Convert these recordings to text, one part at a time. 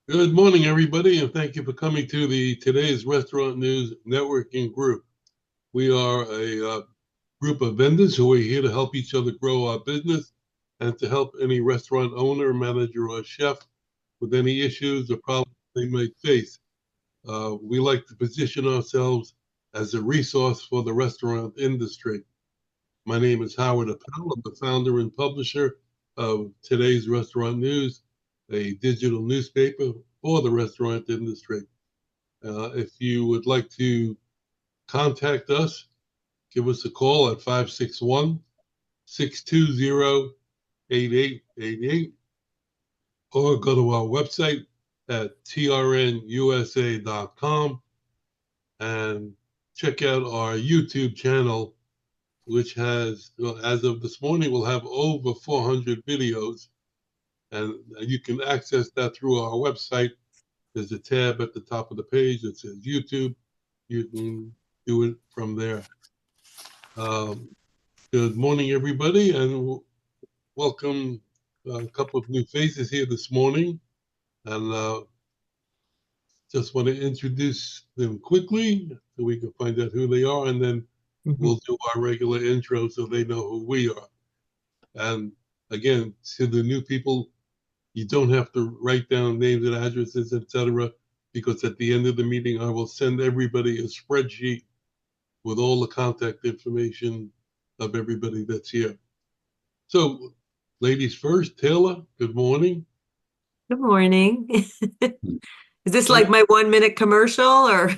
Good morning, everybody, and thank you for coming to today's Restaurant News Networking Group. We are a group of vendors who are here to help each other grow our business and to help any restaurant owner, manager, or chef with any issues or problems they might face. We like to position ourselves as a resource for the restaurant industry. My name is Howard Appel. I'm the founder and publisher of today's Restaurant News, a digital newspaper for the restaurant industry. If you would like to contact us, give us a call at 561 620 8888 or go to our website at trnusa.com and check out our YouTube channel, which has, as of this morning, will have over 400 videos. And you can access that through our website. There's a tab at the top of the page that says YouTube. You can do it from there. Good morning, everybody, and welcome a couple of new faces here this morning. And just want to introduce them quickly so we can find out who they are, and then we'll do our regular intro so they know who we are. And again, to the new people, you don't have to write down names and addresses, etc., because at the end of the meeting, I will send everybody a spreadsheet with all the contact information of everybody that's here. So, ladies first, Taylor, good morning. Good morning. Is this like my 1-minute commercial or?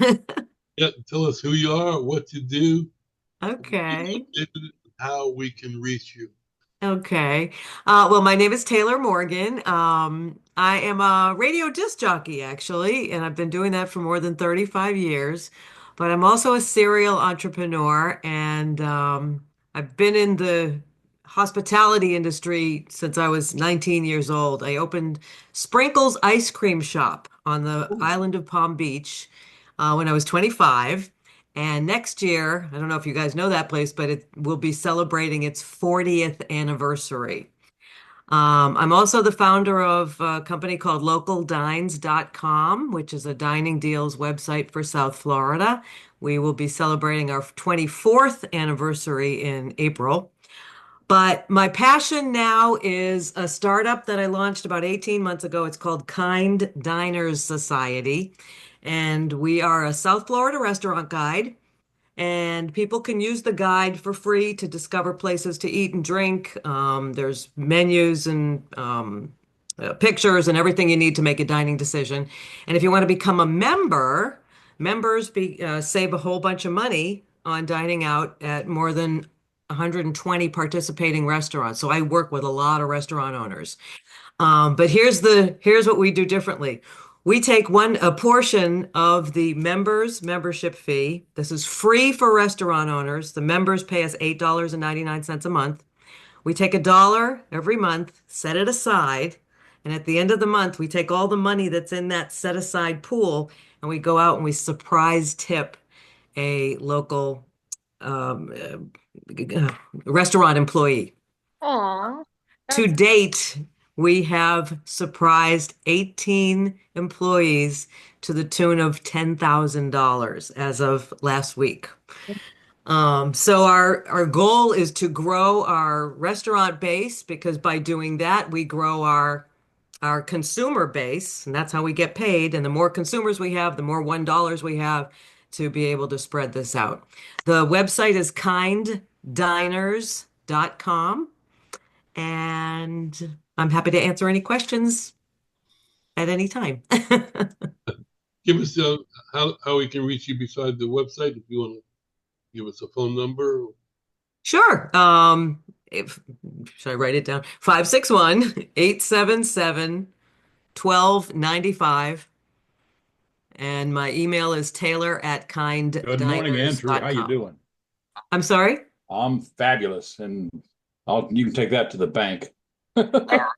Yeah, tell us who you are, what you do. Okay. How we can reach you. Okay. Well, my name is Taylor Morgan. I am a radio disc jockey, actually, and I've been doing that for more than 35 years. But I'm also a serial entrepreneur, and I've been in the hospitality industry since I was 19 years old. I opened Sprinkles Ice Cream Shop on the island of Palm Beach when I was 25. And next year, I don't know if you guys know that place, but it will be celebrating its 40th anniversary. I'm also the founder of a company called localdines.com, which is a dining deals website for South Florida. We will be celebrating our 24th anniversary in April. But my passion now is a startup that I launched about 18 months ago. It's called Kind Diners Society. And we are a South Florida restaurant guide. And people can use the guide for free to discover places to eat and drink. There's menus and pictures and everything you need to make a dining decision. And if you want to become a member, save a whole bunch of money on dining out at more than 120 participating restaurants. So I work with a lot of restaurant owners. But here's what we do differently. We take a portion of the members' membership fee. This is free for restaurant owners. The members pay us $8.99 a month. We take $1 every month, set it aside, and at the end of the month, we take all the money that's in that set aside pool and we go out and we surprise tip a local restaurant employee. Aw, To date, we have surprised 18 employees to the tune of $10,000 as of last week. So our goal is to grow our restaurant base because by doing that, we grow our consumer base, and that's how we get paid. And the more consumers we have, the more $1 we have to be able to spread this out. The website is kinddiners.com. And I'm happy to answer any questions at any time. Give us how we can reach you beside the website if you want to give us a phone number. Sure. Should I write it down? 561-877-1295. And my email is taylor@kinddiners.com. Good morning, Andrew. How you doing? I'm sorry? I'm fabulous, and you can take that to the bank. great to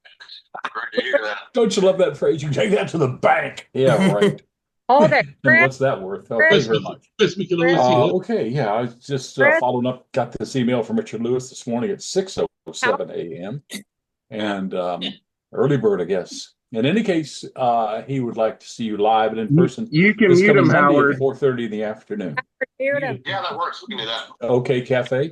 hear that. Don't you love that phrase? You can take that to the bank. Yeah, right. All that And what's that worth? Oh, thank you very much. Best we can always see it. Okay, yeah, I was just following up. Got this email from Richard Lewis this morning at 6:07 a.m. And early bird, I guess. in any case, he would like to see you live and in person. You can This mute coming him, Monday Howard. at 4:30 in the afternoon. Muted. Yeah, that works. We can do that. Okay, Cafe.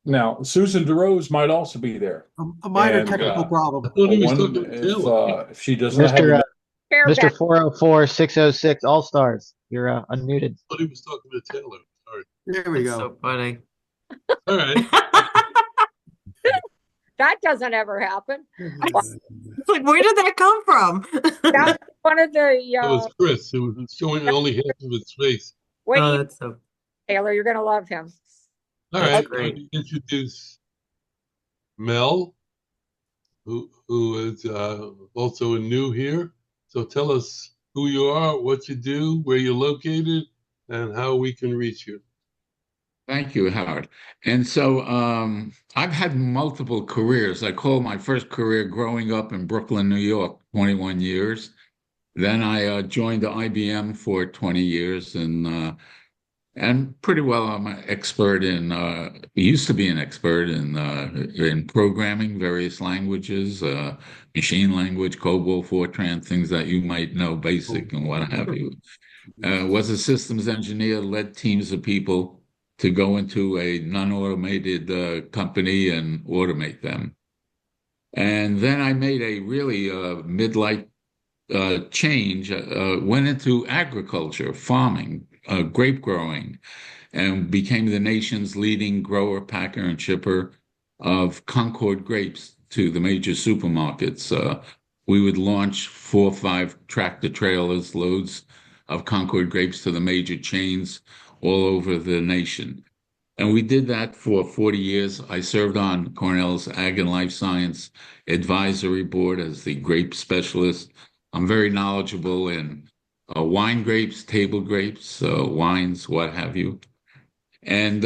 Now, Susan DeRose might also be there. A minor And, technical I problem. thought he was One, talking to Taylor. if she does not have Mr. a Chair Mr. back. 404-606 All Stars, you're unmuted. I thought he was talking to Taylor. Sorry. There we That's go. so funny. All right. That doesn't ever happen. It's like, where did that come from? That's one of the, That was Chris. It was showing only half of its face. wait, Oh, that's so. Taylor, you're going to love him. All That's right. great. Let me introduce Mel, who is also new here. So tell us who you are, what you do, where you're located, and how we can reach you. Thank you, Howard. And so I've had multiple careers. I call my first career growing up in Brooklyn, New York, 21 years. Then I joined IBM for 20 years, and pretty well I'm an expert in, used to be an expert in programming, various languages, machine language, COBOL, Fortran, things that you might know, BASIC and what have you. Was a systems engineer, led teams of people to go into a non-automated company and automate them. And then I made a really midlife change, went into agriculture, farming, grape growing, and became the nation's leading grower, packer, and shipper of Concord grapes to the major supermarkets. We would launch 4 or 5 tractor trailers, loads of Concord grapes to the major chains all over the nation. And we did that for 40 years. I served on Cornell's Ag and Life Science Advisory Board as the grape specialist. I'm very knowledgeable in wine grapes, table grapes, wines, what have you. And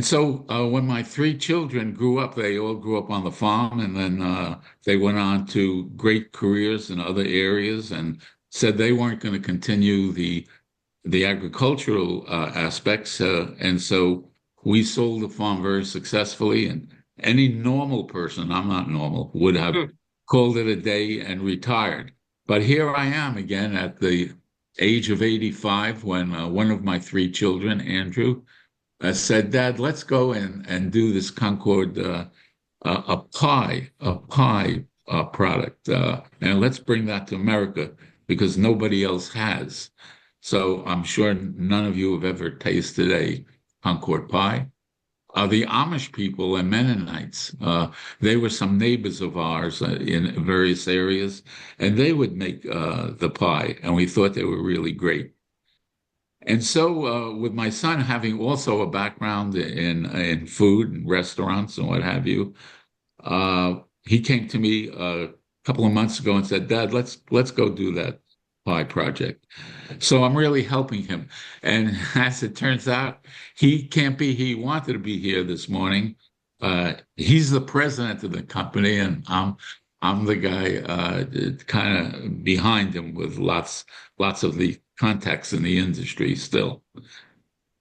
so when my 3 children grew up, they all grew up on the farm, and then they went on to great careers in other areas and said they weren't going to continue the agricultural aspects. And so we sold the farm very successfully. And any normal person, I'm not normal, would have called it a day and retired. But here I am again at the age of 85 when one of my 3 children, Andrew, said, "Dad, let's go and do this Concord a pie product, and let's bring that to America because nobody else has." So I'm sure none of you have ever tasted a Concord pie. The Amish people and Mennonites, they were some neighbors of ours in various areas, and they would make the pie, and we thought they were really great. And so with my son having also a background in food and restaurants and what have you, he came to me a couple of months ago and said, "Dad, let's go do that pie project." So I'm really helping him. And as it turns out, he can't be, he wanted to be here this morning. He's the president of the company, and I'm the guy kind of behind him with lots of the contacts in the industry still.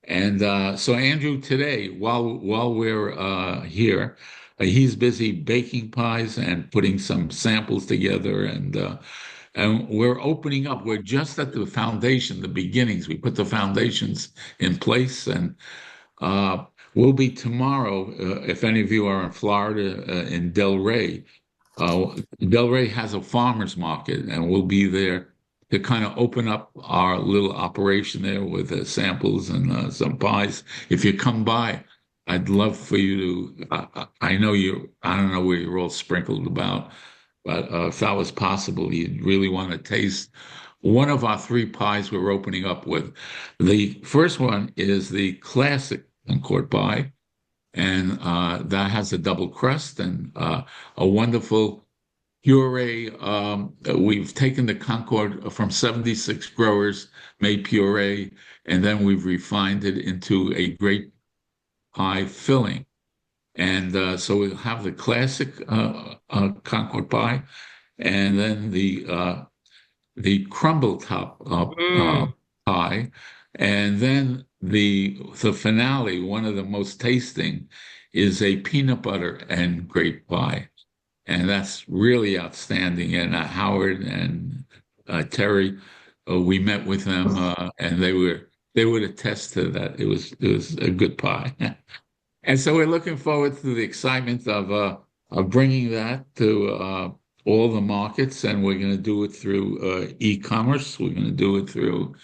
And so Andrew today, while we're here, he's busy baking pies and putting some samples together, and we're opening up. We're just at the foundation, the beginnings. We put the foundations in place, and we'll be tomorrow, if any of you are in Florida, in Del Rey. Del Rey has a farmer's market, and we'll be there to kind of open up our little operation there with samples and some pies. If you come by, I'd love for you to, I know I don't know where you're all sprinkled about, but if that was possible, you'd really want to taste one of our 3 pies we're opening up with. The first one is the classic Concord pie, and that has a double crust and a wonderful puree. We've taken the Concord from 76 growers, made puree, and then we've refined it into a great pie filling. And so we'll have the classic Concord pie, and then the crumble top pie, and then the finale. One of the most tasting is a peanut butter and grape pie. and that's really outstanding. And Howard and Terry, we met with them, and they would attest to that. It was a good pie. And so we're looking forward to the excitement of bringing that to all the markets, and we're going to do it through e-commerce. We're going to do it through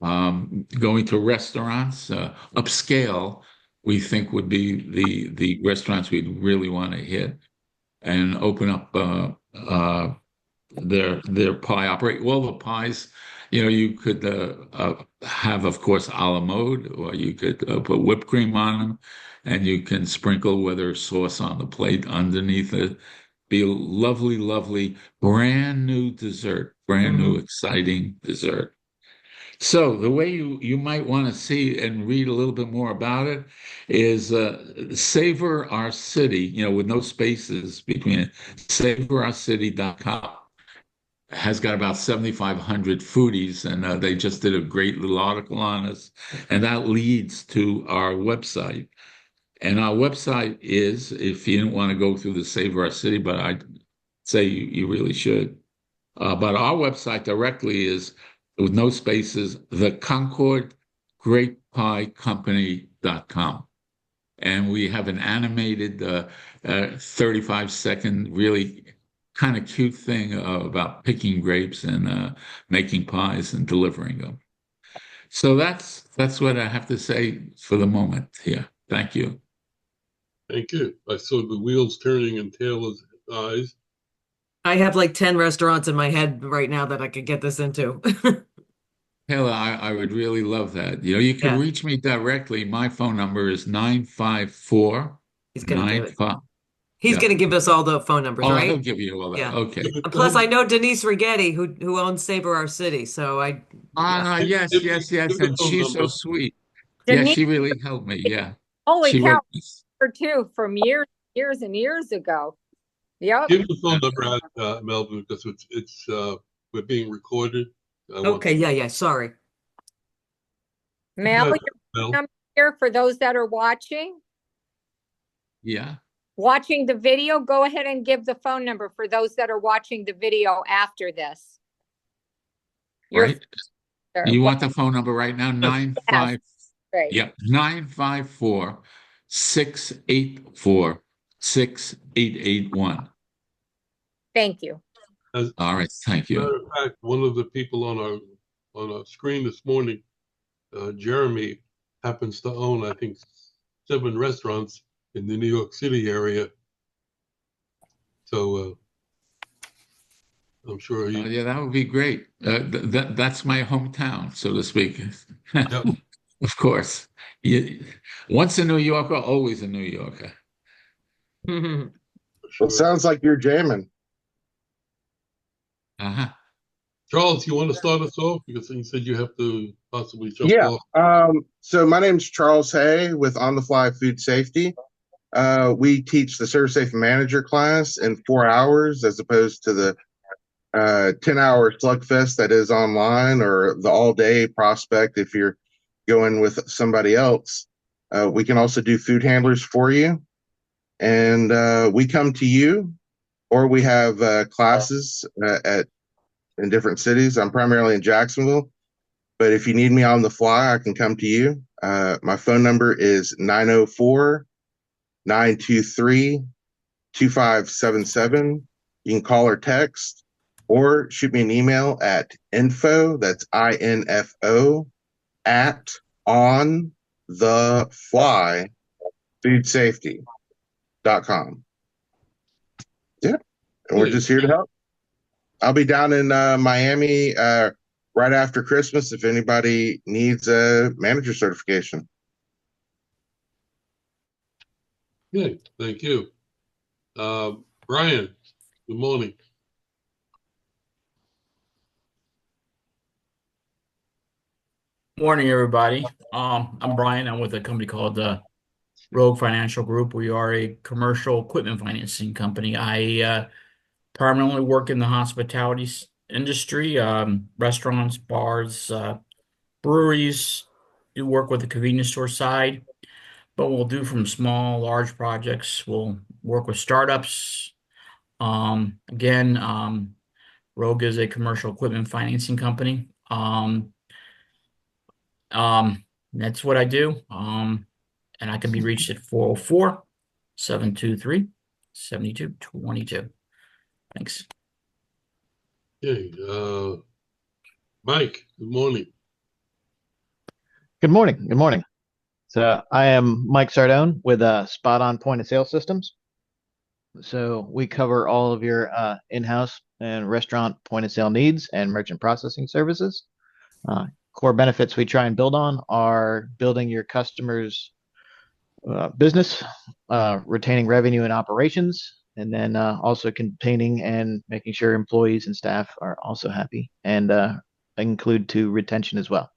going to restaurants, upscale. We think would be the restaurants we'd really want to hit and open up their pie operate. Well, the pies, you could have, of course, a la mode, or you could put whipped cream on them, and you can sprinkle whether sauce on the plate underneath it. Be a lovely, lovely, brand new dessert, brand new, exciting dessert. So the way you might want to see and read a little bit more about it is Savor Our City, with no spaces between it. SavorOurCity.com has got about 7,500 foodies, and they just did a great little article on us, and that leads to our website. And our website is, if you didn't want to go through the Savor Our City, but I'd say you really should. But our website directly is, with no spaces, the Concord GrapePieCompany.com. And we have an animated 35-second, really kind of cute thing about picking grapes and making pies and delivering them. So that's what I have to say for the moment here. Thank you. Thank you. I saw the wheels turning in Taylor's eyes. I have like 10 restaurants in my head right now that I could get this into. Taylor, I would really love that. You can Yeah. reach me directly. My phone number is 954 He's gonna give it. 95. He's Yeah. gonna give us all the phone numbers, Oh, right? he'll give you all that. Yeah. Okay. Plus, I know Denise Rigetti, who owns Savor Our City. So Yes. Give And the phone she's so number. sweet. Yeah, Denise, she really helped me. Yeah. holy She cow, worked. her too, from years and years ago. Yep. Give the phone number out, Melvin, because it's we're being recorded. okay, yeah. Sorry. Mel, Mel. your number here for those that are watching Yeah. the video. Go ahead and give the phone number for those that are watching the video after this. Right. You want the phone number right now? 95. Right. Yep. 954-684-6881. Thank you. As All right. Thank a you. matter of fact, one of the people on our screen this morning, Jeremy, happens to own, I think, 7 restaurants in the New York City area. So I'm sure he. Yeah, that would be great. That's my hometown, so to speak. Yep. Of course. Once a New Yorker, always a New Yorker. Sure. It sounds like you're jamming. Uh-huh. Charles, you want to start us off? Because you said you have to possibly jump Yeah. off. So my name's Charles Hay with On the Fly Food Safety. We teach the Serve Safe Manager class in 4 hours as opposed to the 10-hour slugfest that is online, or the all-day prospect if you're going with somebody else. We can also do food handlers for you. And we come to you, or we have classes in different cities. I'm primarily in Jacksonville, but if you need me on the fly, I can come to you. My phone number is 904-923-2577. You can call or text, or shoot me an email at info, that's INFO, at on the fly foodsafety.com. Yeah. And we're just here to help. I'll be down in Miami right after Christmas if anybody needs a manager certification. Good. Thank you. Brian, good morning. Morning, everybody. I'm Brian. I'm with a company called Rogue Financial Group. We are a commercial equipment financing company. I primarily work in the hospitality industry, restaurants, bars, breweries. Do work with the convenience store side, but we'll do from small, large projects. We'll work with startups, Again, Rogue is a commercial equipment financing company. That's what I do. And I can be reached at 404-723-7222. Thanks. Okay, Mike, good morning. Good morning. Good morning. So I am Mike Sardone with Spot On Point of Sale Systems. So we cover all of your in-house and restaurant point of sale needs and merchant processing services. Core benefits we try and build on are building your customers' business, retaining revenue and operations, and then also containing and making sure employees and staff are also happy, and include to retention as well.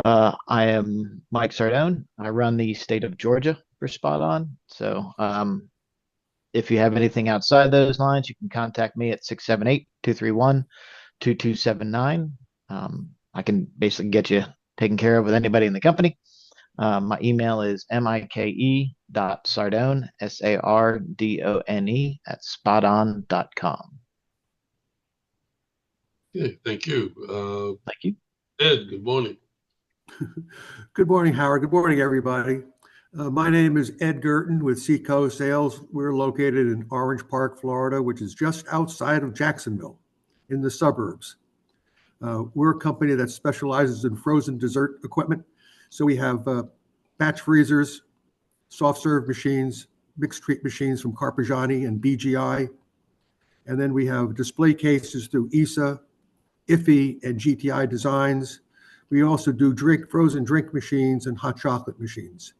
I am Mike Sardone. I run the state of Georgia for Spot On. So if you have anything outside those lines, you can contact me at 678-231-2279. I can basically get you taken care of with anybody in the company. My email is mike.sardone, SARDONE, at spoton.com. Okay, thank you. Thank you. Ed, good morning. Good morning, Howard. Good morning, everybody. My name is Ed Gerton with Seacoast Sales. We're located in Orange Park, Florida, which is just outside of Jacksonville in the suburbs. We're a company that specializes in frozen dessert equipment. So we have batch freezers, soft serve machines, mixed treat machines from Carpigiani and BGI. And then we have display cases through ESA, IFFE, and GTI Designs. We also do frozen drink machines and hot chocolate machines.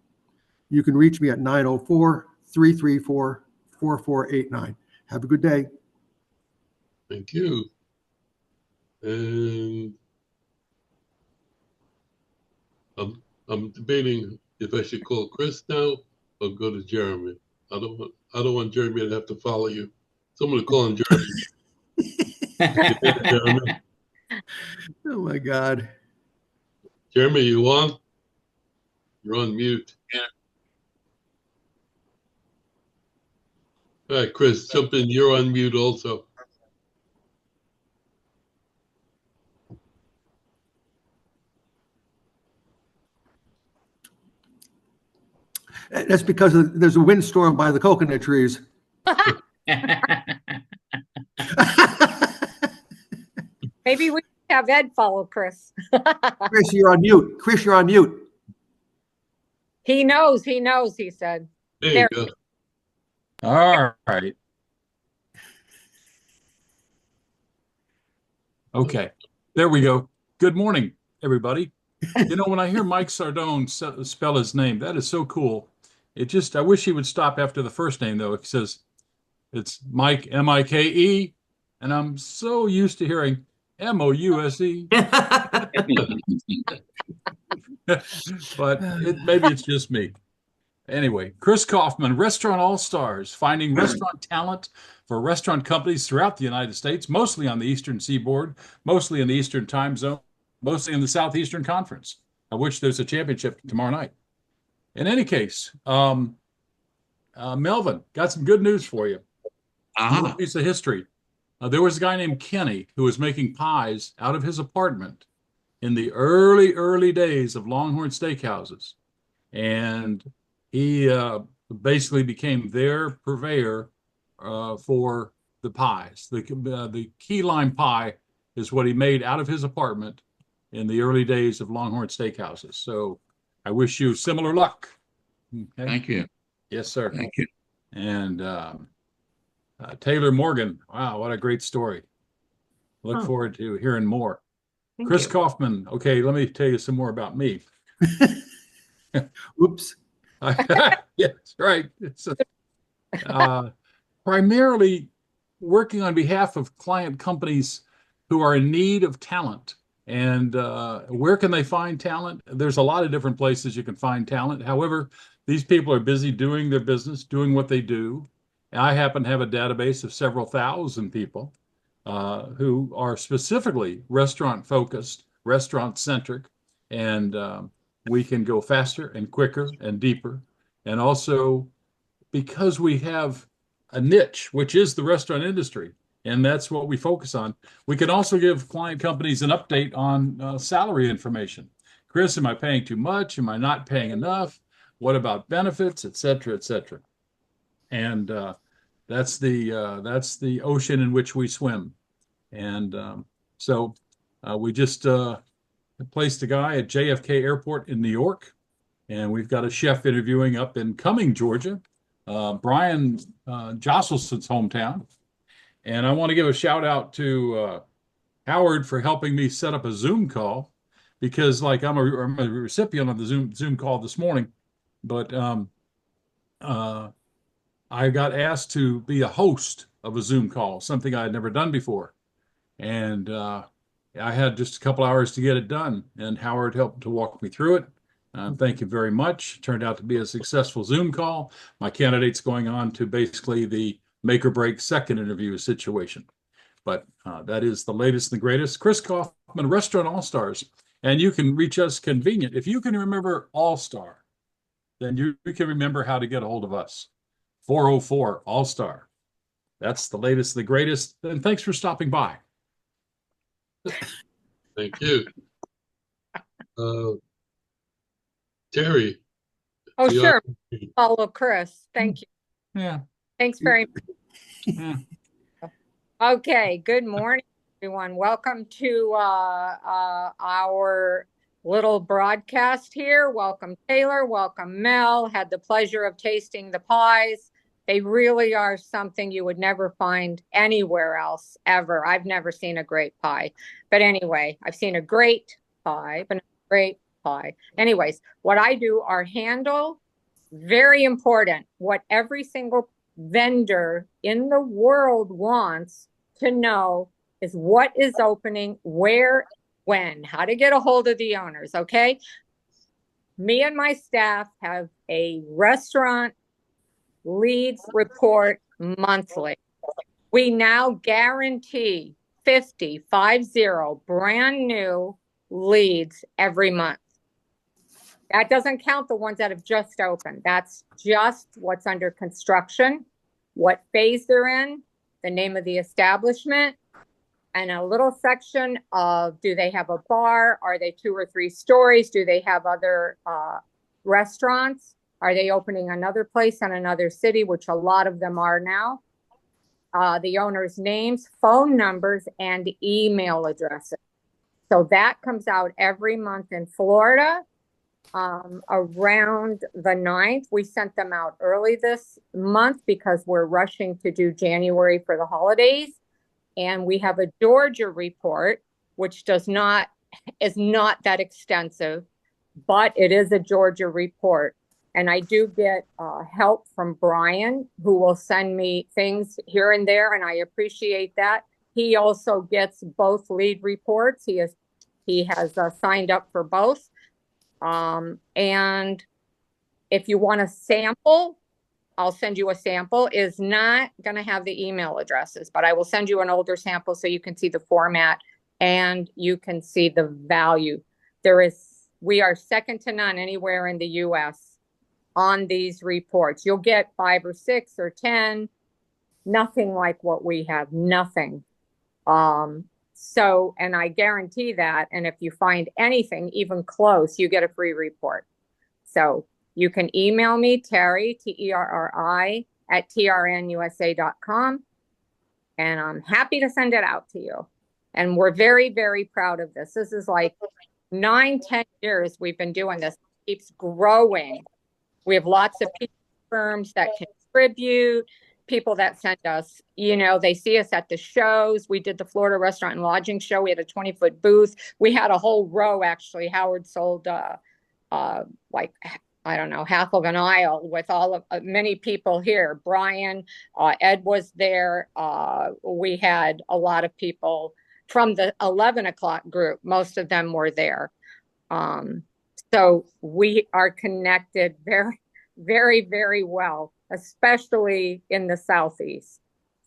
You can reach me at 904-334-4489. Have a good day. Thank you. And I'm debating if I should call Chris now or go to Jeremy. I don't want Jeremy to have to follow you. So I'm going to call on Jeremy. Jeremy. Oh my God. Jeremy, you on? You're on mute. Yeah. All right, Chris, jump in. You're on mute also. That's because there's a windstorm by the coconut trees. Maybe we have Ed follow Chris. Chris, you're on mute. Chris, you're on mute. He knows, he said. There you go. All right. Okay, there we go. Good morning, everybody. You know, when I hear Mike Sardone spell his name, that is so cool. I wish he would stop after the first name, though. It says it's Mike, M-I-K-E, and I'm so used to hearing M-O-U-S-E. But maybe it's just me. Anyway, Chris Kaufman, Restaurant All-Stars, finding restaurant talent for restaurant companies throughout the United States, mostly on the Eastern Seaboard, mostly in the Eastern Time Zone, mostly in the Southeastern Conference, of which there's a championship tomorrow night. In any case, Melvin, got some good news for you. A little piece of history. There was a guy named Kenny who was making pies out of his apartment in the early days of Longhorn Steakhouses. And he basically became their purveyor for the pies. The key lime pie is what he made out of his apartment in the early days of Longhorn Steakhouses. So I wish you similar luck. Okay? Thank you. Yes, sir. Thank you. And Taylor Morgan, wow, what a great story. Look forward to hearing more. Thank Chris you. Kaufman, okay, let me tell you some more about me. Oops. Yes, right. It's primarily working on behalf of client companies who are in need of talent. And where can they find talent? There's a lot of different places you can find talent. However, these people are busy doing their business, doing what they do. I happen to have a database of several thousand people who are specifically restaurant focused, restaurant centric, and we can go faster and quicker and deeper. And also, because we have a niche, which is the restaurant industry. And that's what we focus on. We can also give client companies an update on salary information. Chris, am I paying too much? Am I not paying enough? What about benefits, et cetera, et cetera? And that's the ocean in which we swim. And so we just placed a guy at JFK Airport in New York, and we've got a chef interviewing up in Cumming, Georgia, Brian Josselson's hometown. And I want to give a shout out to Howard for helping me set up a Zoom call, because like I'm a recipient of the Zoom call this morning, but I got asked to be a host of a Zoom call, something I had never done before. And I had just a couple hours to get it done, and Howard helped to walk me through it. Thank you very much. Turned out to be a successful Zoom call. My candidate's going on to basically the make or break second interview situation. But that is the latest and the greatest. Chris Kaufman, Restaurant All-Stars. And you can reach us convenient. If you can remember All-Star, then you can remember how to get a hold of us. 404 All-Star. That's the latest and the greatest. And thanks for stopping by. Thank you. Terry. Oh, the sure. Follow Chris. Thank you. Yeah. Thanks very much. Yeah. Okay. Good morning, everyone. Welcome to our little broadcast here. Welcome, Taylor. Welcome, Mel. Had the pleasure of tasting the pies. They really are something you would never find anywhere else, ever. I've never seen a great pie. But anyway, I've seen a great pie, but not a great pie. Anyways, what I do are handle, very important, what every single vendor in the world wants to know is what is opening, where, when, how to get a hold of the owners, okay? Me and my staff have a restaurant leads report monthly. We now guarantee 50 brand new leads every month. That doesn't count the ones that have just opened. That's just what's under construction, what phase they're in, the name of the establishment, and a little section of, do they have a bar? Are they 2 or 3 stories? Do they have other restaurants? Are they opening another place in another city, which a lot of them are now? The owner's names, phone numbers, and email addresses. So that comes out every month in Florida. Around the 9th, we sent them out early this month because we're rushing to do January for the holidays. And we have a Georgia report, which is not that extensive, but it is a Georgia report. And I do get help from Brian, who will send me things here and there, and I appreciate that. He also gets both lead reports. He has signed up for both. And if you want a sample, I'll send you a sample. Is not going to have the email addresses, but I will send you an older sample so you can see the format and you can see the value. We are second to none anywhere in the U.S. on these reports. You'll get 5 or 6 or 10, nothing like what we have, nothing. So, and I guarantee that. And if you find anything even close, you get a free report. So you can email me, Terry, Terri, at trnusa.com. And I'm happy to send it out to you. And we're very, very proud of this. This is like 9-10 years we've been doing this. It keeps growing. We have lots of firms that contribute, people that send us, they see us at the shows. We did the Florida Restaurant and Lodging Show. We had a 20-foot booth. We had a whole row, actually. Howard sold half of an aisle with all of many people here. Brian, Ed was there. We had a lot of people from the 11 o'clock group. Most of them were there. So we are connected very, very, very well, especially in the Southeast.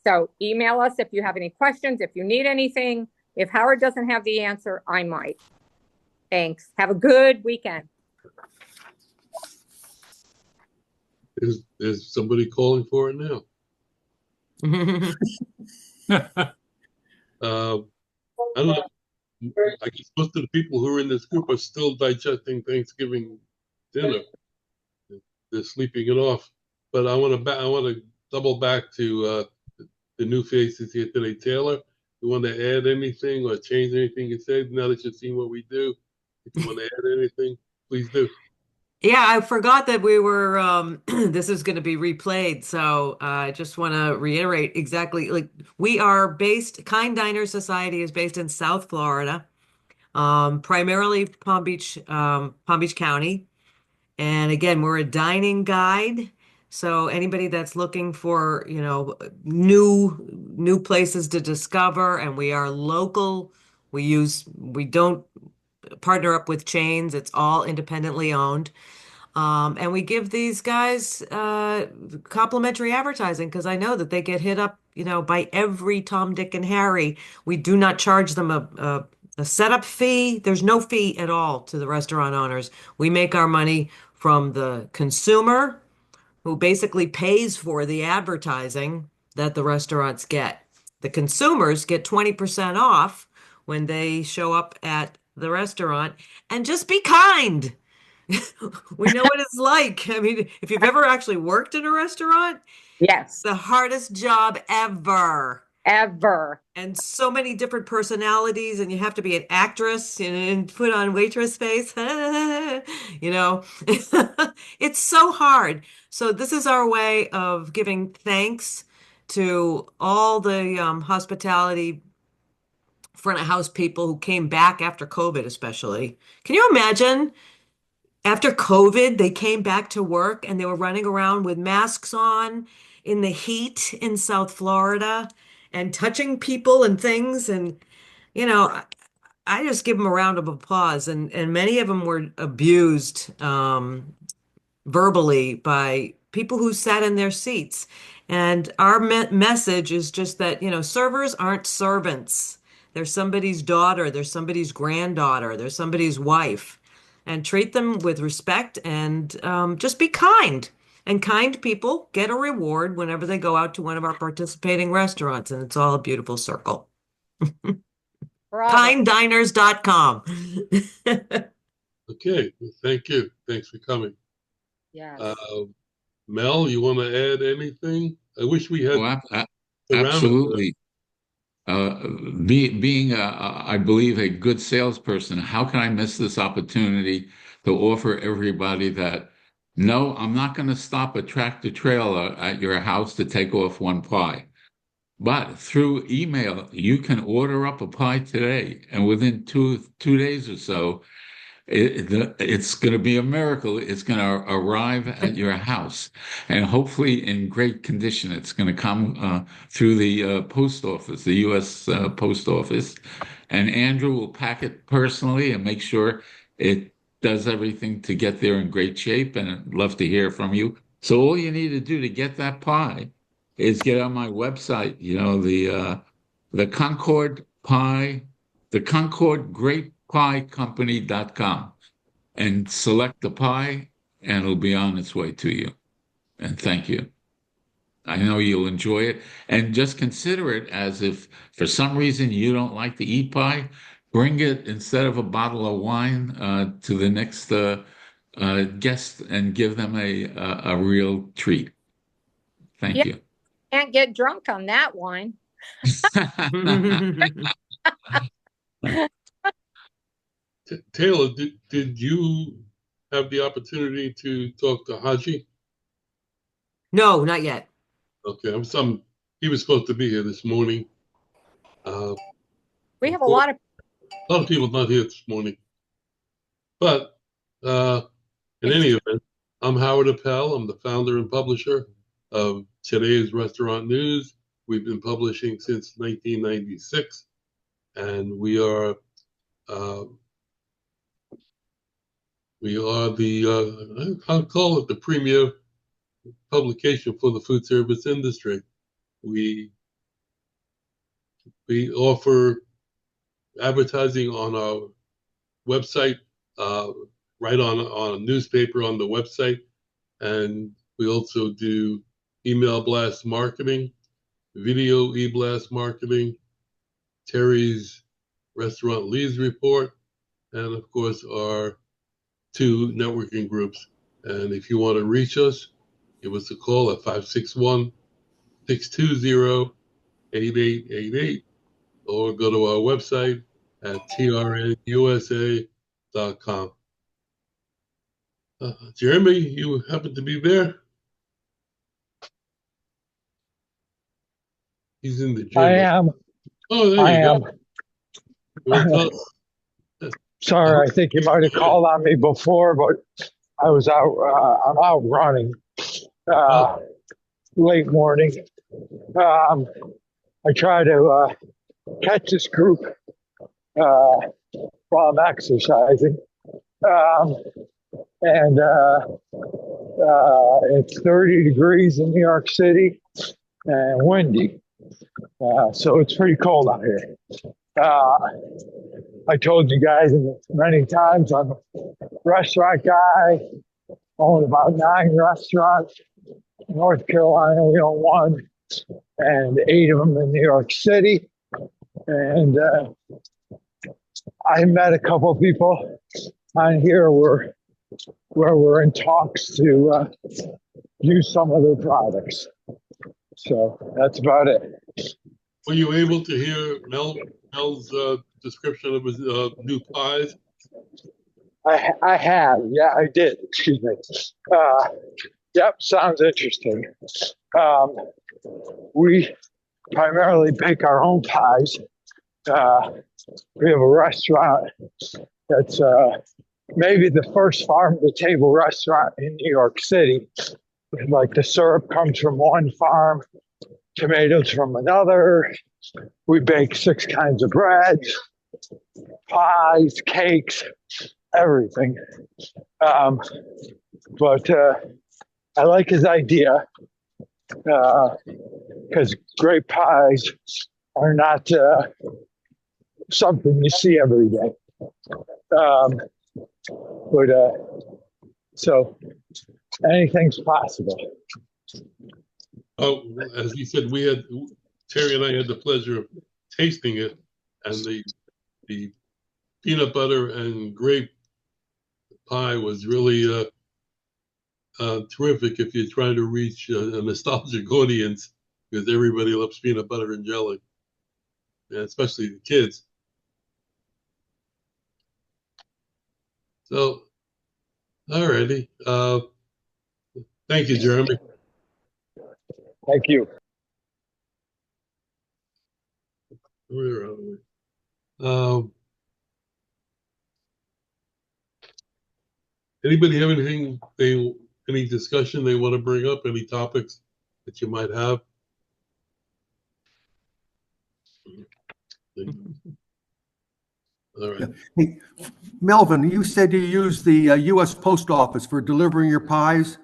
So email us if you have any questions, if you need anything. If Howard doesn't have the answer, I might. Thanks. Have a good weekend. Is somebody calling for it now? I don't know. I guess most of the people who are in this group are still digesting Thanksgiving dinner. They're sleeping it off. But I want to double back to the new faces here today. Taylor, you want to add anything or change anything you said now that you've seen what we do? If you want to add anything, please do. Yeah, I forgot that we were this is going to be replayed. So I just want to reiterate exactly like we are based, Kind Diner Society is based in South Florida, primarily Palm Beach County. And again, we're a dining guide. So anybody that's looking for, new places to discover, and we are local. We don't partner up with chains. It's all independently owned. And we give these guys complimentary advertising because I know that they get hit up, by every Tom, Dick, and Harry. We do not charge them a setup fee. There's no fee at all to the restaurant owners. We make our money from the consumer who basically pays for the advertising that the restaurants get. The consumers get 20% off when they show up at the restaurant. And just be kind. We know what it's like. I mean, if you've ever actually worked in a restaurant, Yes, the hardest job ever. ever. And so many different personalities, and you have to be an actress and put on waitress face. It's so hard. So this is our way of giving thanks to all the hospitality front of house people who came back after COVID, especially. Can you imagine? After COVID, they came back to work and they were running around with masks on in the heat in South Florida and touching people and things. And, you know, I I just give them a round of applause. And many of them were abused verbally by people who sat in their seats. And our message is just that, servers aren't servants. They're somebody's daughter, they're somebody's granddaughter, they're somebody's wife. And treat them with respect and just be kind. And kind people get a reward whenever they go out to one of our participating restaurants. And it's all a beautiful circle. Bravo. Kinddiners.com. Okay, thank you. Thanks for coming. Yes. Mel, you want to add anything? I wish we had Absolutely. Being, I believe, a good salesperson, how can I miss this opportunity to offer everybody that, no, I'm not going to stop a tractor trailer at your house to take off one pie. But through email, you can order up a pie today, and within two days or so, it's going to be a miracle. It's going to arrive at your house, and hopefully in great condition. It's going to come through the post office, the U.S. Post Office, and Andrew will pack it personally and make sure it does everything to get there in great shape. And I'd love to hear from you. So all you need to do to get that pie is get on my website. The Concord Pie, the Concord Grape piecompany.com and select the pie and it'll be on its way to you. And thank you. I know you'll enjoy it. And just consider it as if for some reason you don't like to eat pie, bring it instead of a bottle of wine to the next guest and give them a real treat. Thank you. Can't get drunk on that wine. Taylor, did you have the opportunity to talk to Haji? No, not yet. Okay, he was supposed to be here this morning. We have a lot of people not here this morning. But in any event, I'm Howard Appel. I'm the founder and publisher of Today's Restaurant News. We've been publishing since 1996, and we are I'll call it the premier publication for the food service industry. We offer advertising on our website, right on a newspaper on the website, and we also do email blast marketing. video e-blast marketing, Terry's restaurant leads report, and of course our 2 networking groups. And if you want to reach us, give us a call at 561-620-8888 or go to our website at trnusa.com. Jeremy, you happen to be there? He's in the gym. I am. Oh, there I you am. go. You want to tell us? Sorry, I think you might have called on me before, but I was out. I'm out running late morning. I try to catch this group while I'm exercising, and it's 30 degrees in New York City and windy, so it's pretty cold out here. I told you guys many times I'm a restaurant guy, own about 9 restaurants. In North Carolina, we own 1, and 8 of them in New York City. And I met a couple of people on here where we're in talks to use some of their products. So that's about it. Were you able to hear Mel's description of his new pies? I have, yeah, I did. Excuse me. Yep, sounds interesting. We primarily bake our own pies. We have a restaurant that's maybe the first farm-to-table restaurant in New York City. Like the syrup comes from one farm, tomatoes from another. We bake 6 kinds of breads, pies, cakes, everything. But I like his idea because grape pies are not something you see every day. So anything's possible. Oh, as you said, Terry and I had the pleasure of tasting it, and the peanut butter and grape pie was really terrific if you're trying to reach a nostalgic audience, because everybody loves peanut butter and jelly, and especially the kids. So, alrighty. Thank you, Jeremy. Thank you. Where are we? Anybody have anything any discussion they want to bring up? Any topics that you might have? All right. Hey, Melvin, you said you use the U.S. Post Office for delivering your pies.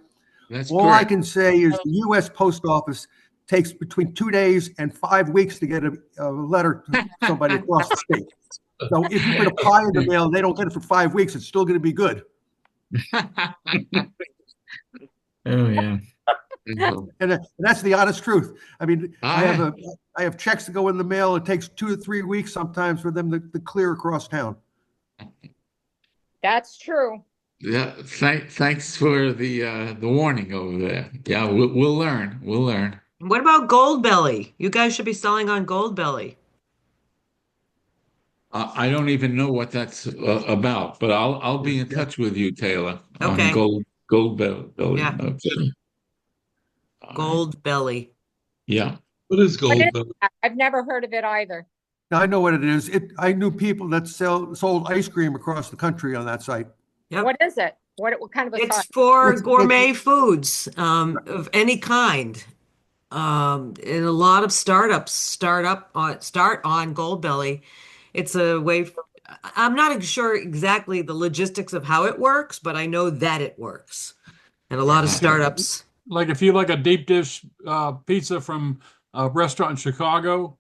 That's All I correct. can say is the U.S. Post Office takes between 2 days and 5 weeks to get a letter to somebody across the state. So if you put a pie in the mail, they don't get it for 5 weeks. It's still going to be good. Oh yeah. And that's the honest truth. I mean, I have checks that go in the mail. It takes 2 to 3 weeks sometimes for them to clear across town. That's true. Yeah, thanks for the warning over there. Yeah, we'll learn. We'll learn. What about Goldbelly? You guys should be selling on Goldbelly. I don't even know what that's about, but I'll be in touch with you, Taylor, Okay. on Goldbelly. Yeah. Okay. Goldbelly. Yeah. What is What is Goldbelly? that? I've never heard of it either. Now, I know what it is. I knew people that sold ice cream across the country on that site. Yep. What is it? What kind of a It's size? for It's- gourmet foods of any kind. And a lot of startups start on Goldbelly. It's a way. I'm not sure exactly the logistics of how it works, but I know that it works. And a lot of startups. Like if you like a deep dish pizza from a restaurant in Chicago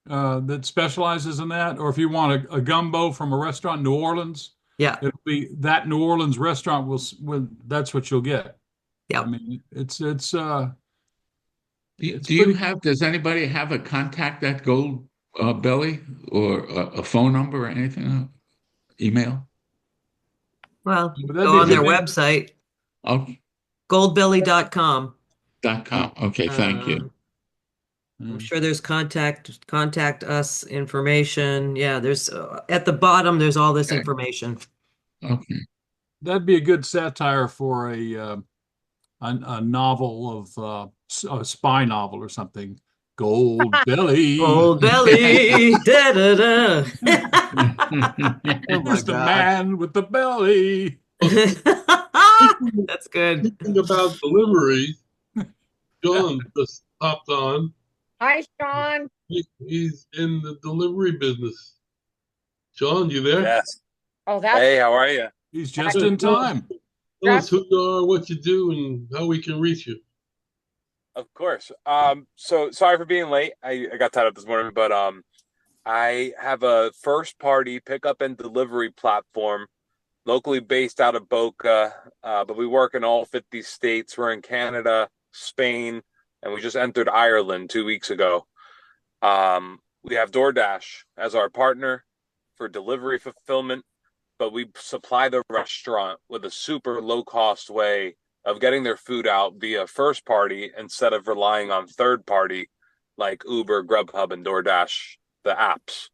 that specializes in that, or if you want a gumbo from a restaurant in New Orleans, Yeah. it'll be that New Orleans restaurant will that's what you'll get. Yeah. I mean, it's Does anybody have a contact at Gold Belly or a phone number or anything? Email? Well, That'd go be a on their good- website, Oh, goldbelly.com. .com. Okay, thank you. I'm sure there's contact us information. Yeah, there's at the bottom, there's all this Okay. information. Okay. That'd be a good satire for a novel of a spy novel or something. Gold Belly. Gold belly. Da, da, da. Oh my Here's the God. man with the belly. That's good. Speaking about delivery, John just popped on. Hi, Sean. He's in the delivery business. John, you there? Yes. Oh, that's Hey, how are you? He's just in time. Tell us who you are, what you do, and how we can reach you. Of course. So sorry for being late. I got tied up this morning, but I have a first party pickup and delivery platform locally based out of Boca, but we work in all 50 states. We're in Canada, Spain, and we just entered Ireland 2 weeks ago. We have DoorDash as our partner for delivery fulfillment, but we supply the restaurant with a super low cost way of getting their food out via first party instead of relying on third party like Uber, Grubhub, and DoorDash, the apps.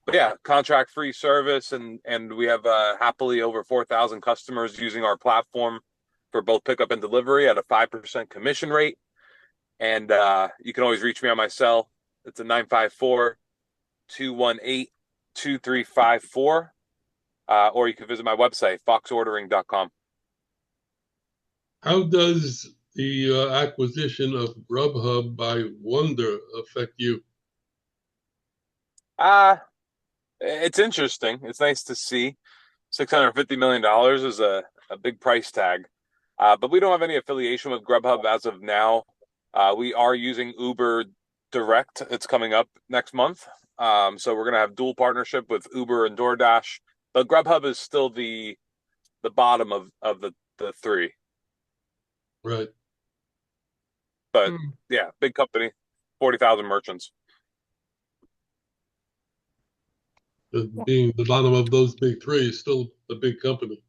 But yeah, contract free service, and we have happily over 4,000 customers using our platform for both pickup and delivery at a 5% commission rate. And you can always reach me on my cell. It's a 954-218-2354. Or you can visit my website, foxordering.com. How does the acquisition of Grubhub by Wonder affect you? It's interesting. It's nice to see. $650 million is a big price tag. But we don't have any affiliation with Grubhub as of now. We are using Uber Direct. It's coming up next month. So we're going to have dual partnership with Uber and DoorDash. But Grubhub is still the bottom of the three. Right. But yeah, big company, 40,000 merchants. Being the bottom of those big three is still a big company.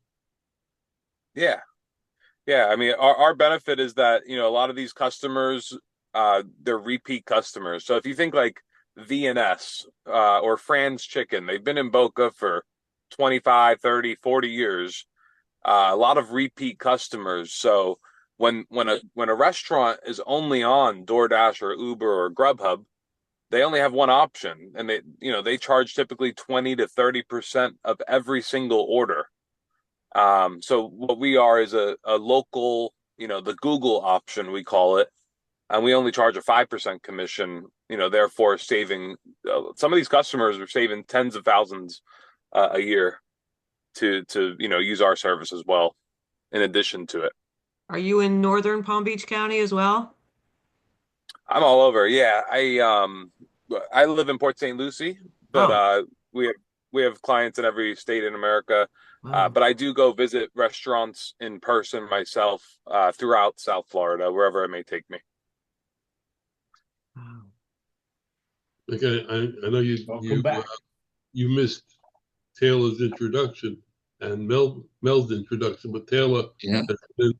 Yeah. Yeah. I mean, our benefit is that, a lot of these customers, they're repeat customers. So if you think like V&S or Fran's Chicken, they've been in Boca for 25, 30, 40 years. A lot of repeat customers. So when a restaurant is only on DoorDash or Uber or Grubhub, they only have one option, and they charge typically 20 to 30% of every single order. So what we are is a local, the Google option, we call it, and we only charge a 5% commission, therefore saving some of these customers are saving tens of thousands a year to use our service as well, in addition to it. Are you in northern Palm Beach County as well? I'm all over. Yeah, I live in Port St. Lucie, but we have clients in every state in America. Wow. But I do go visit restaurants in person myself throughout South Florida, wherever it may take me. Wow. Okay, I know you missed Taylor's introduction and Mel's introduction, but Taylor has been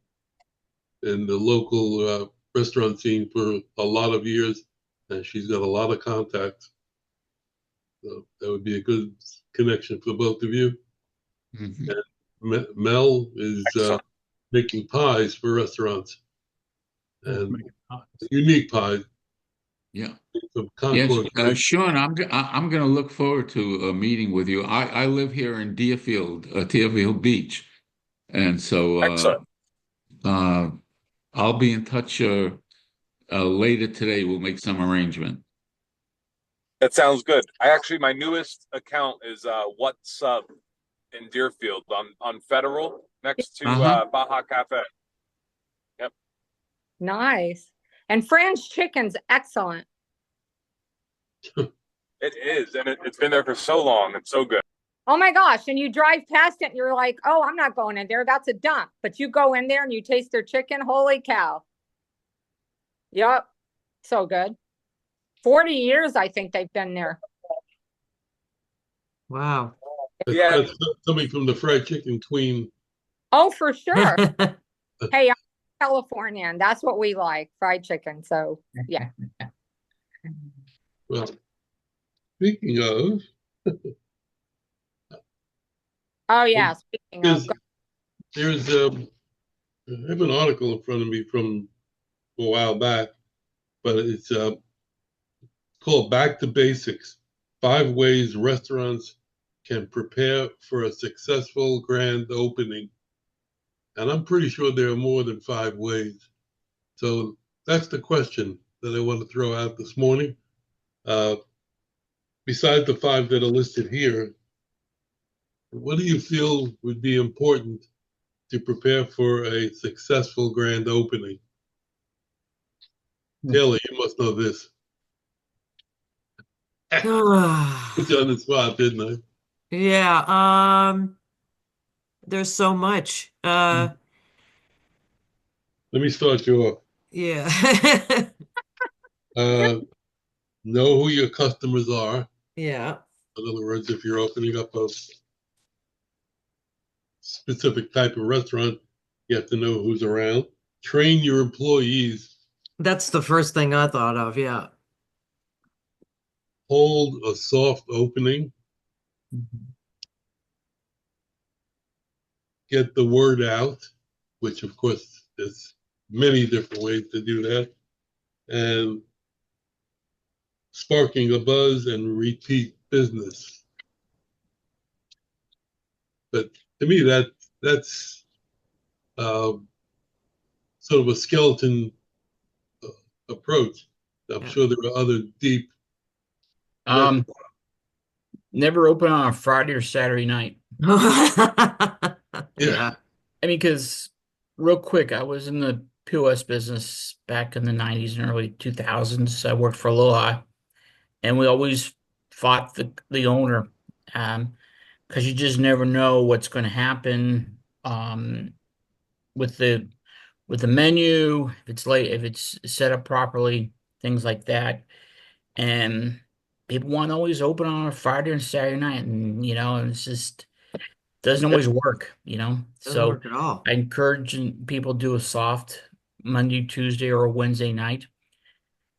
in the local restaurant scene for a lot of years, and she's got a lot of contacts. So that would be a good connection for both of you. Mm-hmm. And Mel is making pies for restaurants, and unique pies. Yeah. From Concord. Yes, Sean, I'm going to look forward to a meeting with you. I live here in Deerfield Beach, and so I'll be in touch later today. We'll make some arrangement. That sounds good. My newest account is What's Up in Deerfield on Federal next to Baja Cafe. Yep. Nice. And Fran's Chicken's excellent. It is, and it's been there for so long. It's so good. Oh my gosh. And you drive past it and you're like, oh, I'm not going in there. That's a dump. But you go in there and you taste their chicken. Holy cow. Yep. So good. 40 years, I think they've been there. Wow. Yeah. That's coming from the fried chicken queen. Oh, for sure. Hey, I'm Californian. That's what we like, fried chicken. So, yeah. Well, speaking of, Oh, yeah. Speaking of, there's I have an article in front of me from a while back, but it's called Back to Basics: 5 Ways Restaurants Can Prepare for a Successful Grand Opening. And I'm pretty sure there are more than 5 ways. So that's the question that I want to throw out this morning. Besides the 5 that are listed here, what do you feel would be important to prepare for a successful grand opening? Taylor, you must know this. Put you on the spot, didn't I? Yeah, there's so much. Let me start you off. Yeah. Know who your customers are. Yeah. In other words, if you're opening up a specific type of restaurant, you have to know who's around. Train your employees. That's the first thing I thought of, yeah. Hold a soft opening. Get the word out, which of course there's many different ways to do that. And sparking a buzz and repeat business. But to me, that's sort of a skeleton approach. I'm sure there are other deep. Never open on a Friday or Saturday night. Yeah. I mean, because real quick, I was in the POS business back in the 90s and early 2000s. I worked for Aloha, and we always fought the owner, because you just never know what's going to happen with the menu, if it's late, if it's set up properly, things like that. And people want to always open on a Friday and Saturday night, and it's just doesn't always work, Doesn't So work at all. I encourage people to do a soft Monday, Tuesday, or a Wednesday night.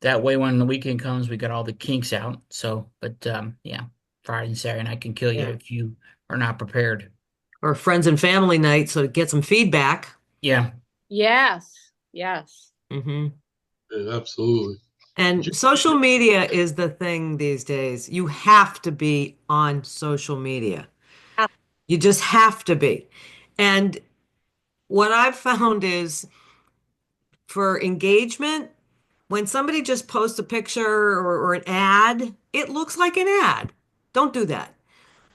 That way, when the weekend comes, we got all the kinks out. So, but yeah, Friday and Saturday night can kill you if you are not prepared. Or friends and family night, so to get some feedback. Yeah. Yes. Yes. Mm-hmm. Yeah, absolutely. And social media is the thing these days. You have to be on social media. You just have to be. And what I've found is for engagement, when somebody just posts a picture or an ad, it looks like an ad. Don't do that.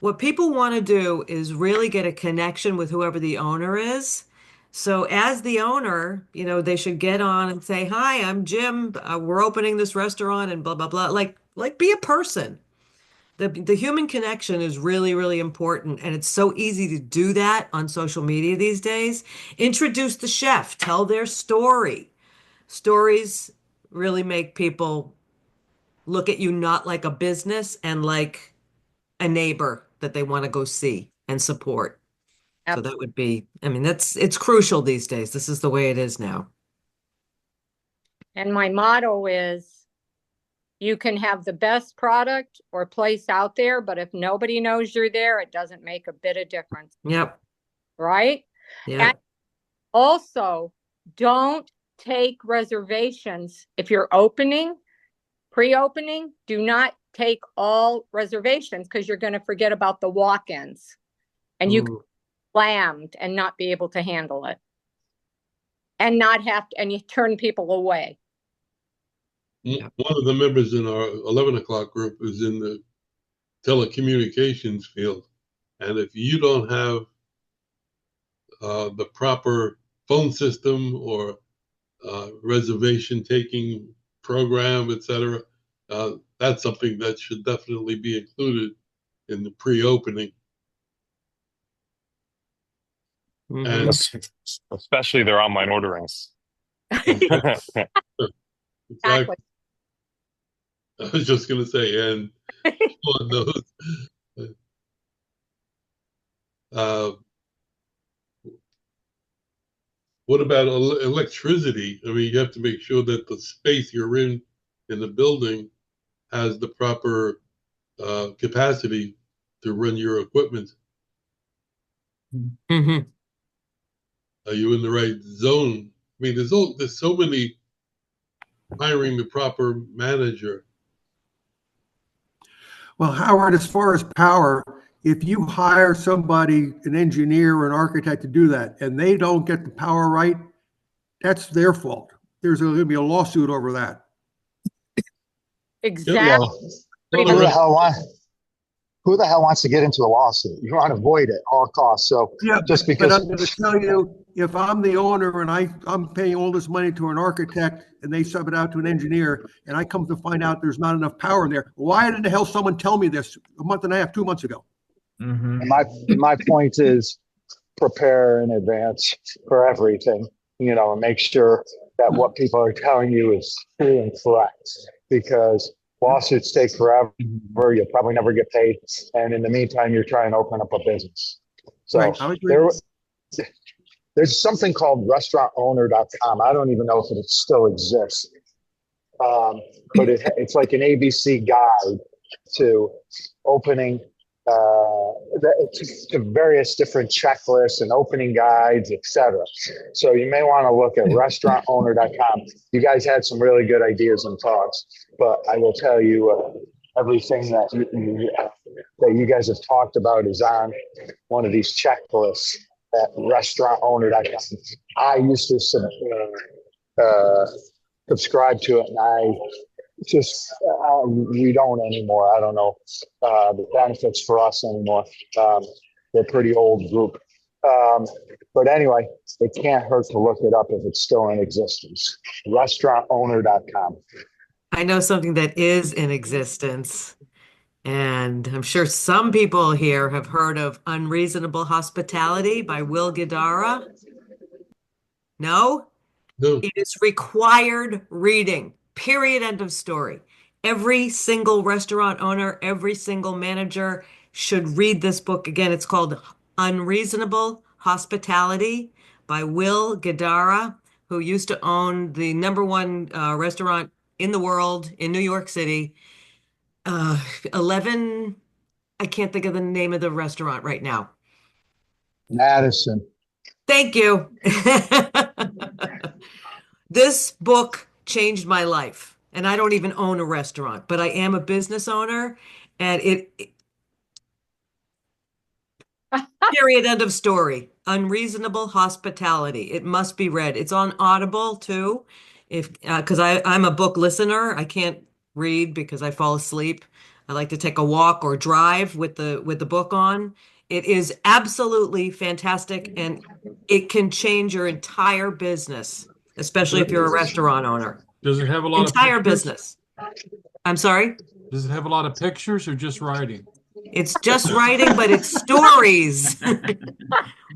What people want to do is really get a connection with whoever the owner is. So as the owner, they should get on and say, "Hi, I'm Jim. We're opening this restaurant," and blah blah blah. Like be a person. The human connection is really, really important, and it's so easy to do that on social media these days. Introduce the chef, tell their story. Stories really make people look at you not like a business and like a neighbor that they want to go see and support. So that would be, I mean, it's crucial these days. This is the way it is now. And my motto is you can have the best product or place out there, but if nobody knows you're there, it doesn't make a bit of difference. Yep. Right? Yeah. And also, don't take reservations. If you're pre-opening, do not take all reservations because you're going to forget about the walk-ins. And you can be slammed and not be able to handle it. And and you turn people away. One of the members in our 11 o'clock group is in the telecommunications field. And if you don't have the proper phone system or reservation taking program, etc., that's something that should definitely be included in the pre-opening. Mm-hmm. Especially their online orderings. Exactly. I was just going to say, and on those, what about electricity? I mean, you have to make sure that the space you're in the building has the proper capacity to run your equipment. Mm-hmm. Are you in the right zone? I mean, there's so many hiring the proper manager. Well, Howard, as far as power, if you hire somebody, an engineer or an architect to do that, and they don't get the power right, that's their fault. There's going to be a lawsuit over that. Exactly. Yeah. No, Who no, the hell wants to get into a lawsuit? You want to avoid it at all costs. So Yeah, just but because I'm going to tell you, if I'm the owner and I'm paying all this money to an architect and they sub it out to an engineer, and I come to find out there's not enough power in there, why did the hell someone tell me this a month and a half, 2 months ago? Mm-hmm. and my point is prepare in advance for everything, and make sure that what people are telling you is true and correct, because lawsuits take forever. You'll probably never get paid. And in the meantime, you're trying to open up a business. So Right, I agree. there's something called restaurantowner.com. I don't even know if it still exists. But it's like an ABC guide to opening, to various different checklists and opening guides, etc. So you may want to look at restaurantowner.com. You guys had some really good ideas and thoughts, but I will tell you, everything that you guys have talked about is on one of these checklists at restaurantowner.com. I used to subscribe to it, and I just we don't anymore. I don't know the benefits for us anymore. They're a pretty old group, but anyway, it can't hurt to look it up if it's still in existence. Restaurantowner.com. I know something that is in existence, and I'm sure some people here have heard of Unreasonable Hospitality by Will Guidara. No? no. It is required reading. Period. End of story. Every single restaurant owner, every single manager should read this book. Again, it's called Unreasonable Hospitality by Will Guidara, who used to own the #1 restaurant in the world in New York City. 11, I can't think of the name of the restaurant right now. Madison. Thank you. This book changed my life, and I don't even own a restaurant, but I am a business owner, and period, end of story. Unreasonable Hospitality. It must be read. It's on Audible too, because I'm a book listener. I can't read because I fall asleep. I like to take a walk or drive with the book on. It is absolutely fantastic, and it can change your entire business, especially if you're a restaurant owner. Does it have a lot of Entire pictures? business. I'm sorry? Does it have a lot of pictures or just writing? It's just writing, but it's stories.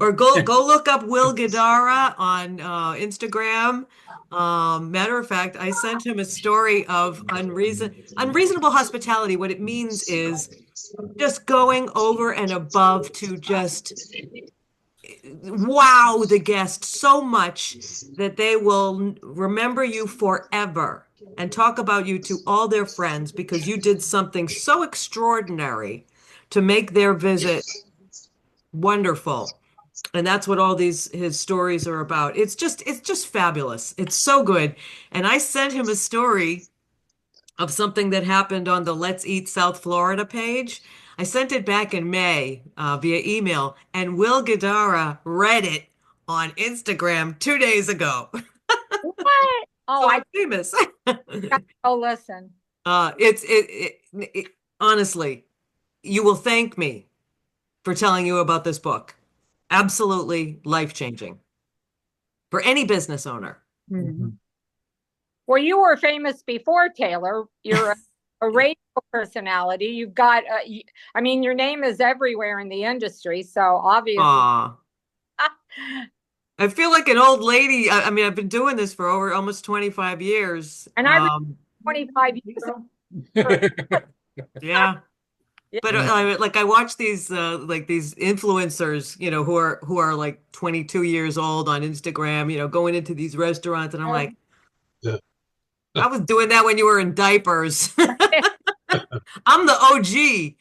Or go look up Will Guidara on Instagram. Matter of fact, I sent him a story of unreasonable hospitality. What it means is just going over and above to just wow the guest so much that they will remember you forever and talk about you to all their friends because you did something so extraordinary to make their visit wonderful. And that's what all his stories are about. It's just fabulous. It's so good. And I sent him a story of something that happened on the Let's Eat South Florida page. I sent it back in May via email, and Will Guidara read it on Instagram 2 days ago. What? Oh, So I'm famous. oh, listen. It's honestly, you will thank me for telling you about this book. Absolutely life-changing for any business owner. Mm-hmm. Well, you were famous before, Taylor. You're a radio personality. You've got, I mean, your name is everywhere in the industry. So obviously. I feel like an old lady. I mean, I've been doing this for over almost 25 years. And I 25 years. Yeah. Yeah. But like I watch these like these influencers, who are like 22 years old on Instagram, going into these restaurants, and I'm like, Yeah. I was doing that when you were in diapers. I'm the OG,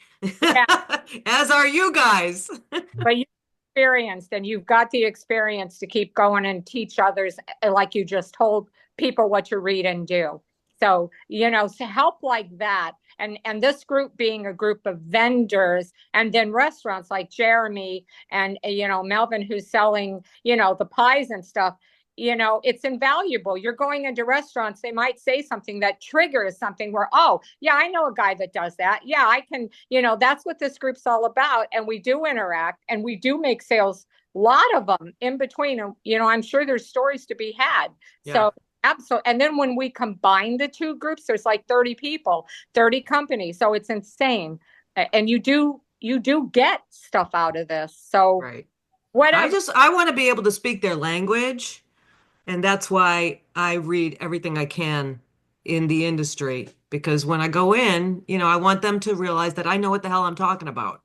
as are you guys. But you experienced, and you've got the experience to keep going and teach others, like you just told people what to read and do. So, to help like that, and this group being a group of vendors, and then restaurants like Jeremy and Melvin, who's selling the pies and stuff. It's invaluable. You're going into restaurants, they might say something that triggers something where, oh, yeah, I know a guy that does that. Yeah, I can, that's what this group's all about. And we do interact and we do make sales, a lot of them in between. I'm sure there's stories to be had. Yeah. So absolutely. And then when we combine the two groups, there's like 30 people, 30 companies. So it's insane. And you do get stuff out of this. So right. Whatever. I want to be able to speak their language. And that's why I read everything I can in the industry, because when I go in, I want them to realize that I know what the hell I'm talking about.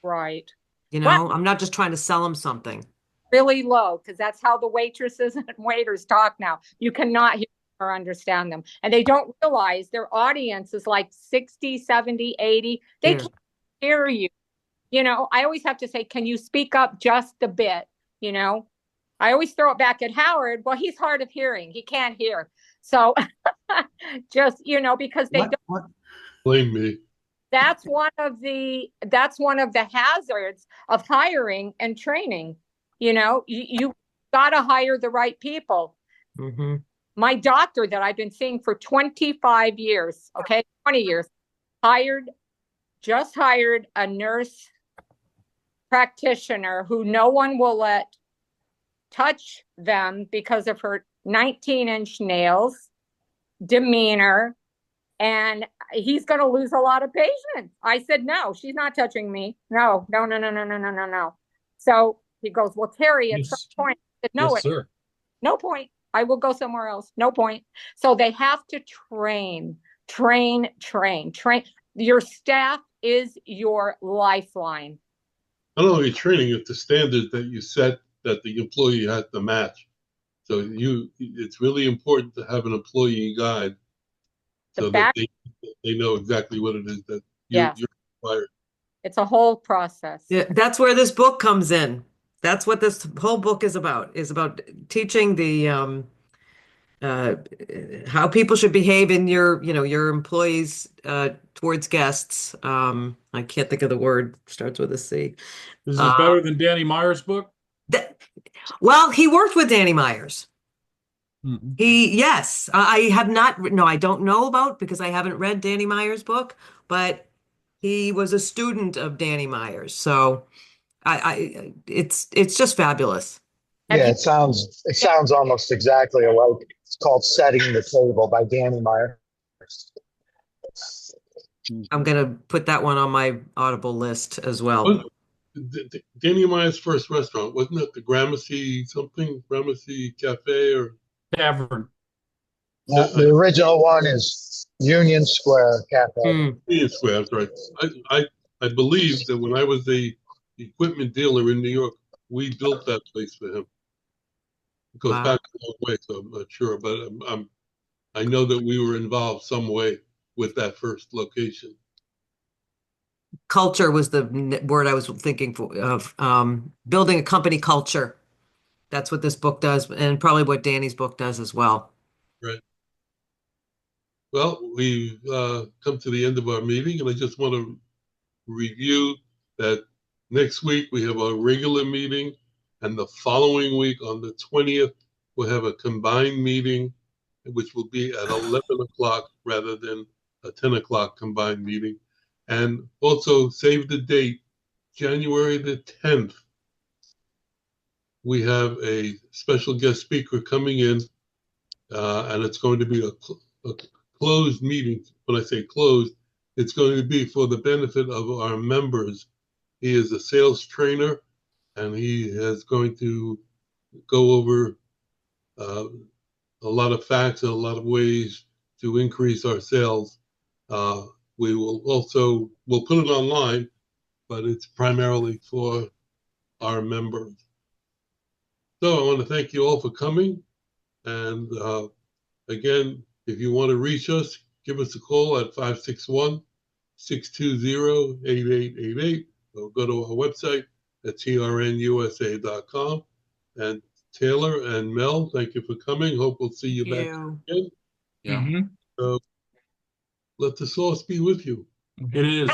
Right. I'm not just trying to sell them something. Really low, because that's how the waitresses and waiters talk now. You cannot hear or understand them. And they don't realize their audience is like 60, 70, 80. They can't hear you. I always have to say, can you speak up just a bit? I always throw it back at Howard. Well, he's hard of hearing. He can't hear. So just, because they don't blame me. That's one of the hazards of hiring and training. You got to hire the right people. Mm-hmm. My doctor that I've been seeing for 25 years, 20 years, just hired a nurse practitioner who no one will let touch them because of her 19-inch nails, demeanor, and he's going to lose a lot of patients. I said, no, she's not touching me. No. So he goes, well, Terry, at some point, I said, no, sir. No point. I will go somewhere else. No point. So they have to train. Your staff is your lifeline. Not only training, it's the standards that you set that the employee has to match. So it's really important to have an employee guide so that they know exactly what it is that you're required. It's a whole process. Yeah, that's where this book comes in. That's what this whole book is about teaching the how people should behave in your employees towards guests. I can't think of the word, starts with a C. Is this better than Danny Meyer's book? Well, he worked with Danny Myers. Mm-hmm. I have not. No, I don't know about, because I haven't read Danny Meyer's book, but he was a student of Danny Myers. So it's just fabulous. Yeah, it sounds almost exactly like, it's called Setting the Table by Danny Meyer. I'm going to put that one on my Audible list as well. Danny Meyer's first restaurant, wasn't it the Gramercy Cafe or Tavern? The original one is Union Square Cafe. Union Square, that's right. I believe that when I was the equipment dealer in New York, we built that place for him. It goes back a long way, so I'm not sure, but I know that we were involved some way with that first location. Culture was the word I was thinking of. Building a company culture. That's what this book does, and probably what Danny's book does as well. Right. Well, we've come to the end of our meeting, and I just want to review that next week we have our regular meeting, and the following week on the 20th, we'll have a combined meeting, which will be at 11 o'clock rather than a 10 o'clock combined meeting. And also save the date, January the 10th. We have a special guest speaker coming in, and it's going to be a closed meeting. When I say closed, it's going to be for the benefit of our members. He is a sales trainer, and he is going to go over a lot of facts and a lot of ways to increase our sales. We will also, we'll put it online, but it's primarily for our members. So I want to thank you all for coming. And again, if you want to reach us, give us a call at 561-620-8888, or go to our website at trnusa.com. And Taylor and Mel, thank you for coming. Hope we'll see you back again. Yeah. So let the sauce be with you. It is.